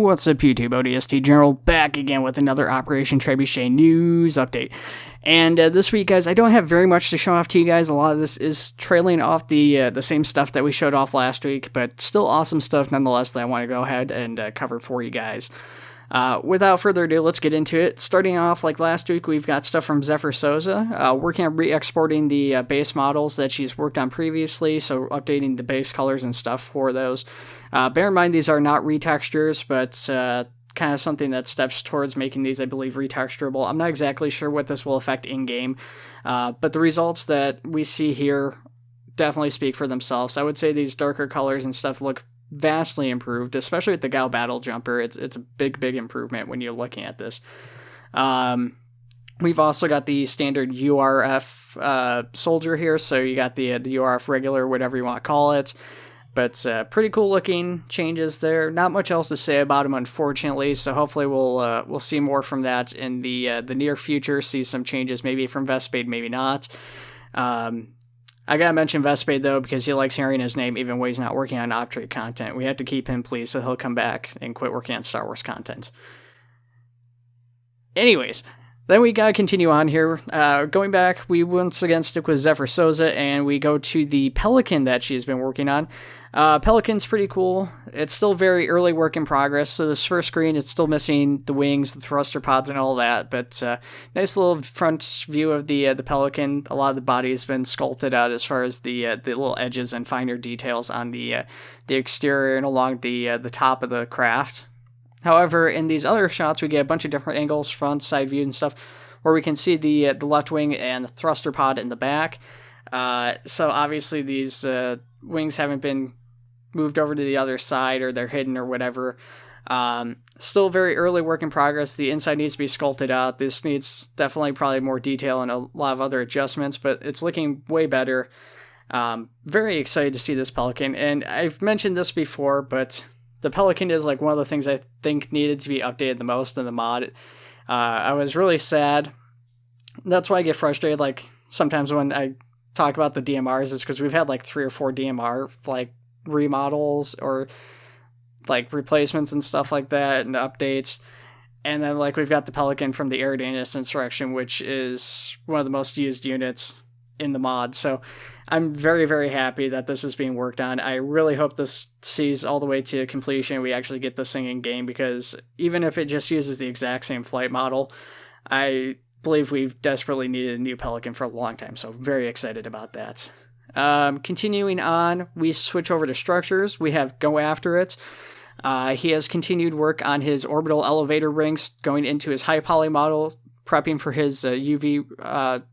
What's up, YouTube? ODST General back again with another Operation Trebuchet news update. And this week, guys, I don't have very much to show off to you guys. A lot of this is trailing off the same stuff that we showed off last week, but still awesome stuff nonetheless that I want to go ahead and cover for you guys. Without further ado, let's get into it. Starting off like last week, we've got stuff from Urf Soldier, working on re-exporting the base models that she's worked on previously, so updating the base colors and stuff for those. Bear in mind, these are not retextures, but kind of something that steps towards making these, I believe, retexturable. I'm not exactly sure what this will affect in-game, but the results that we see here definitely speak for themselves. I would say these darker colors and stuff look vastly improved, especially with the Gao battle jumper. It's a big improvement when you're looking at this. We've also got the standard Urf Soldier here, so you got the Urf regular, whatever you want to call it. But pretty cool looking changes there. Not much else to say about them, unfortunately. So hopefully we'll see more from that in the near future. See some changes, maybe from Vespade, maybe not. I gotta mention Vespade though, because he likes hearing his name even when he's not working on Optrade content. We have to keep him pleased, so he'll come back and quit working on Star Wars content. Anyways, then we gotta continue on here. Going back, we once again stick with Urf Soldier, and we go to the Pelican that she's been working on. Pelican's pretty cool. It's still very early work in progress, so this first screen, it's still missing the wings, the thruster pods, and all that, but nice little front view of the Pelican. A lot of the body has been sculpted out as far as the little edges and finer details on the exterior and along the top of the craft. However, in these other shots, we get a bunch of different angles, front, side view, and stuff, where we can see the left wing and the thruster pod in the back. So obviously these wings haven't been moved over to the other side, or they're hidden or whatever. Still very early work in progress. The inside needs to be sculpted out. This needs definitely probably more detail and a lot of other adjustments, but it's looking way better. Very excited to see this Pelican, and I've mentioned this before, but the Pelican is like one of the things I think needed to be updated the most in the mod. I was really sad. That's why I get frustrated like sometimes when I talk about the DMRs, is because we've had like 3 or 4 DMR like remodels or like replacements and stuff like that and updates, and then like we've got the Pelican from the Eridanus Insurrection, which is one of the most used units in the mod. So I'm very happy that this is being worked on. I really hope this sees all the way to completion. We actually get this thing in game, because even if it just uses the exact same flight model, I believe we've desperately needed a new Pelican for a long time, so very excited about that. Continuing on, we switch over to structures. We have Go After It. He has continued work on his Orbital Elevator rings, going into his high poly model, prepping for his UV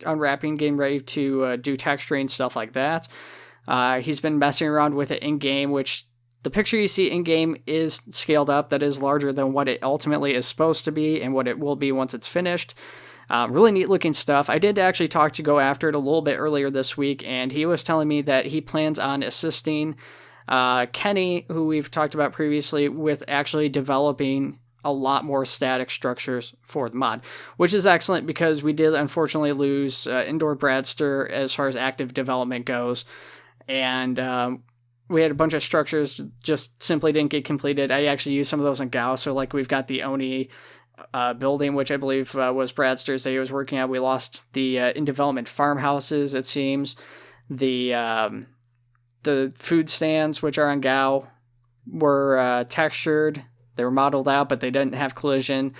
unwrapping, getting ready to do texturing, stuff like that. He's been messing around with it in-game, which the picture you see in-game is scaled up. That is larger than what it ultimately is supposed to be and what it will be once it's finished. Really neat looking stuff. I did actually talk to Go After It a little bit earlier this week, and he was telling me that he plans on assisting Kenny, who we've talked about previously, with actually developing a lot more static structures for the mod, which is excellent because we did unfortunately lose Indoor Bradster as far as active development goes, and we had a bunch of structures just simply didn't get completed. I actually used some of those in Gao, so like we've got the Oni building, which I believe was Bradster's that he was working on. We lost the in development farmhouses, it seems. The food stands, which are on Gao, were textured. They were modeled out, but they didn't have collision.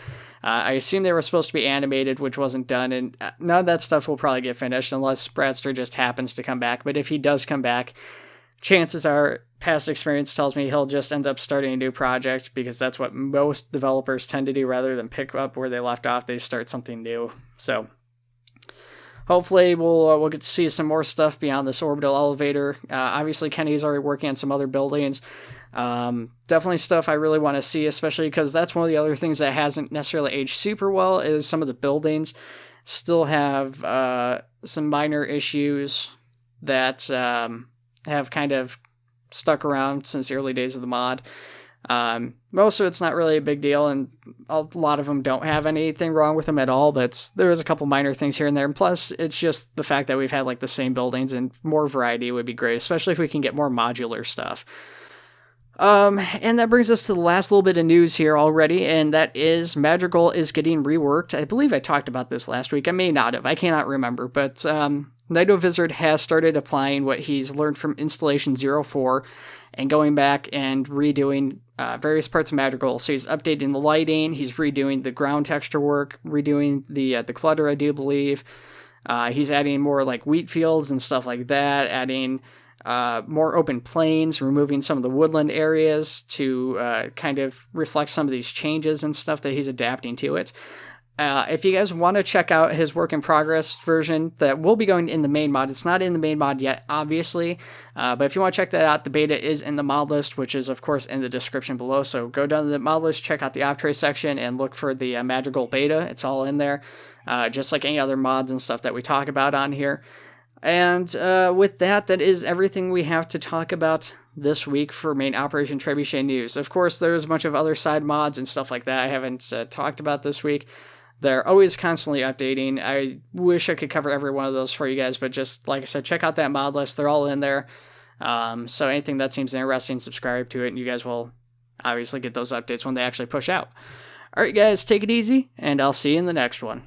I assume they were supposed to be animated, which wasn't done, and none of that stuff will probably get finished unless Bradster just happens to come back. But if he does come back, chances are, past experience tells me, he'll just end up starting a new project, because that's what most developers tend to do. Rather than pick up where they left off, they start something new. So hopefully we'll get to see some more stuff beyond this Orbital Elevator. Obviously, Kenny's already working on some other buildings. Definitely stuff I really want to see, especially because that's one of the other things that hasn't necessarily aged super well, is some of the buildings still have some minor issues that have kind of stuck around since the early days of the mod. Most of it's not really a big deal, and a lot of them don't have anything wrong with them at all, but there is a couple minor things here and there, and plus it's just the fact that we've had like the same buildings, and more variety would be great, especially if we can get more modular stuff. And that brings us to the last little bit of news here already, and that is Madrigal is getting reworked. I believe I talked about this last week. I may not have. I cannot remember. But Nightovizard has started applying what he's learned from Installation 04 and going back and redoing various parts of Madrigal. So he's updating the lighting, he's redoing the ground texture work, redoing the clutter, I do believe. He's adding more like wheat fields and stuff like that, adding more open plains, removing some of the woodland areas to kind of reflect some of these changes and stuff that he's adapting to it. If you guys want to check out his work in progress version, that will be going in the main mod. It's not in the main mod yet, obviously, but if you want to check that out, the beta is in the mod list, which is, of course, in the description below. So go down to the mod list, check out the Optray section, and look for the Madrigal beta. It's all in there, just like any other mods and stuff that we talk about on here. And with that, that is everything we have to talk about this week for main Operation Trebuchet news. Of course, there's a bunch of other side mods and stuff like that I haven't talked about this week. They're always constantly updating. I wish I could cover every one of those for you guys, but just like I said, check out that mod list. They're all in there. So anything that seems interesting, subscribe to it, and you guys will obviously get those updates when they actually push out. All right, guys, take it easy, and I'll see you in the next one.